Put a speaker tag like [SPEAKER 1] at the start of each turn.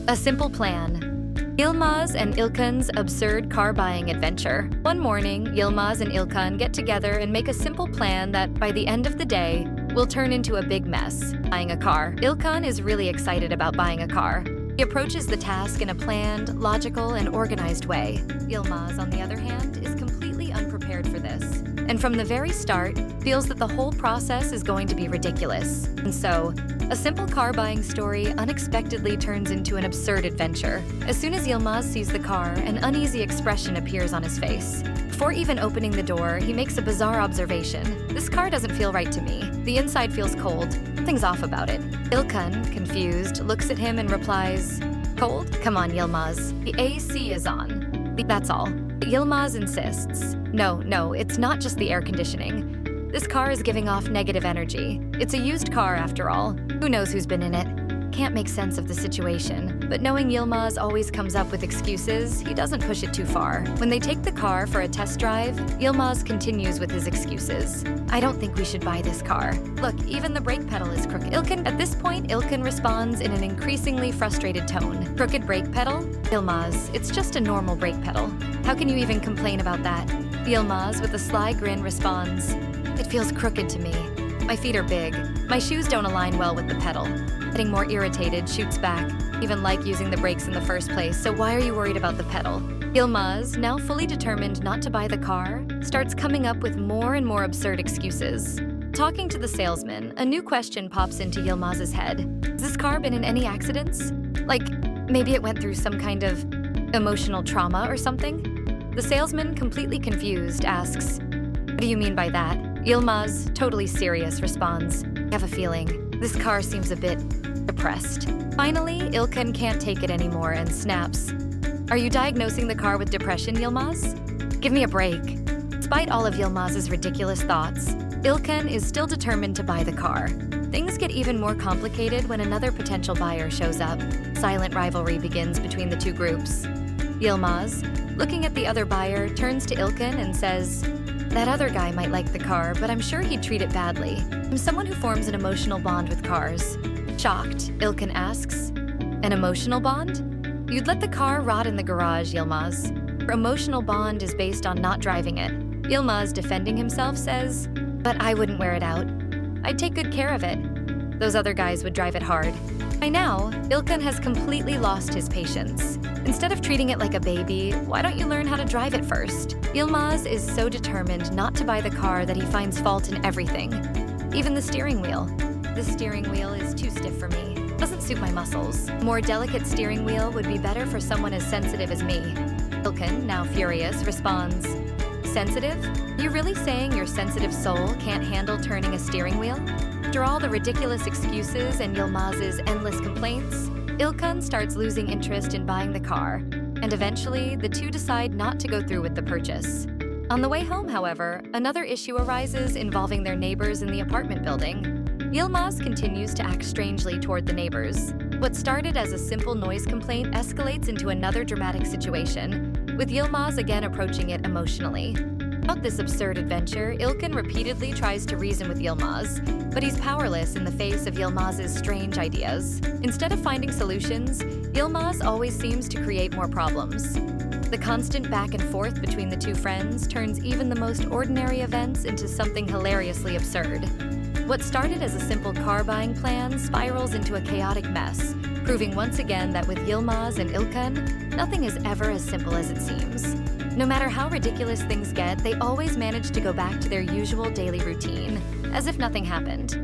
[SPEAKER 1] A simple plan. Yılmaz and İlkkan's absurd car buying adventure. One morning, Yılmaz and İlkkan get together and make a simple plan that, by the end of the day, will turn into a big mess. Buying a car. İlkkan is really excited about buying a car. He approaches the task in a planned, logical, and organized way. Yılmaz, on the other hand, is completely unprepared for this, and from the very start, feels that the whole process is going to be ridiculous. And so, a simple car buying story unexpectedly turns into an absurd adventure. As soon as Yılmaz sees the car, an uneasy expression appears on his face. Before even opening the door, he makes a bizarre observation. This car doesn't feel right to me. The inside feels cold. Something's off about it. İlkkan, confused, looks at him and replies, "Cold? Come on, Yılmaz. The AC is on. That's all." Yılmaz insists, No, it's not just the air conditioning. This car is giving off negative energy. It's a used car after all. Who knows who's been in it? Can't make sense of the situation, but knowing Yılmaz always comes up with excuses, he doesn't push it too far. When they take the car for a test drive, Yılmaz continues with his excuses. "I don't think we should buy this car. Look, even the brake pedal is crooked." At this point, İlkkan responds in an increasingly frustrated tone. "Crooked brake pedal? Yılmaz, it's just a normal brake pedal. How can you even complain about that?" Yılmaz, with a sly grin, responds, "It feels crooked to me. My feet are big. My shoes don't align well with the pedal." Getting more irritated, shoots back. Even like using the brakes in the first place, so why are you worried about the pedal? Yılmaz, now fully determined not to buy the car, starts coming up with more and more absurd excuses. Talking to the salesman, a new question pops into Yılmaz's head. Has this car been in any accidents? Like, maybe it went through some kind of emotional trauma or something? The salesman, completely confused, asks, "What do you mean by that?" Yılmaz, totally serious, responds, "I have a feeling. This car seems a bit depressed." Finally, İlkkan can't take it anymore and snaps, "Are you diagnosing the car with depression, Yılmaz? Give me a break." Despite all of Yılmaz's ridiculous thoughts, İlkkan is still determined to buy the car. Things get even more complicated when another potential buyer shows up. Silent rivalry begins between the two groups. Yılmaz, looking at the other buyer, turns to İlkkan and says, "That other guy might like the car, but I'm sure he'd treat it badly. I'm someone who forms an emotional bond with cars." Shocked, İlkkan asks, "An emotional bond? You'd let the car rot in the garage, Yılmaz. Your emotional bond is based on not driving it." Yılmaz, defending himself, says, "But I wouldn't wear it out. I'd take good care of it. Those other guys would drive it hard." By now, İlkkan has completely lost his patience. Instead of treating it like a baby, why don't you learn how to drive it first? Yılmaz is so determined not to buy the car that he finds fault in everything. Even the steering wheel. "The steering wheel is too stiff for me. Doesn't suit my muscles. A more delicate steering wheel would be better for someone as sensitive as me." İlkkan, now furious, responds, "Sensitive? You really saying your sensitive soul can't handle turning a steering wheel?" After all the ridiculous excuses and Yılmaz's endless complaints, İlkkan starts losing interest in buying the car, and eventually the two decide not to go through with the purchase. On the way home, however, another issue arises involving their neighbors in the apartment building. Yılmaz continues to act strangely toward the neighbors. What started as a simple noise complaint escalates into another dramatic situation, with Yılmaz again approaching it emotionally. About this absurd adventure, İlkkan repeatedly tries to reason with Yılmaz, but he's powerless in the face of Yılmaz's strange ideas. Instead of finding solutions, Yılmaz always seems to create more problems. The constant back and forth between the two friends turns even the most ordinary events into something hilariously absurd. What started as a simple car buying plan spirals into a chaotic mess, proving once again that with Yılmaz and İlkkan, nothing is ever as simple as it seems. No matter how ridiculous things get, they always manage to go back to their usual daily routine, as if nothing happened.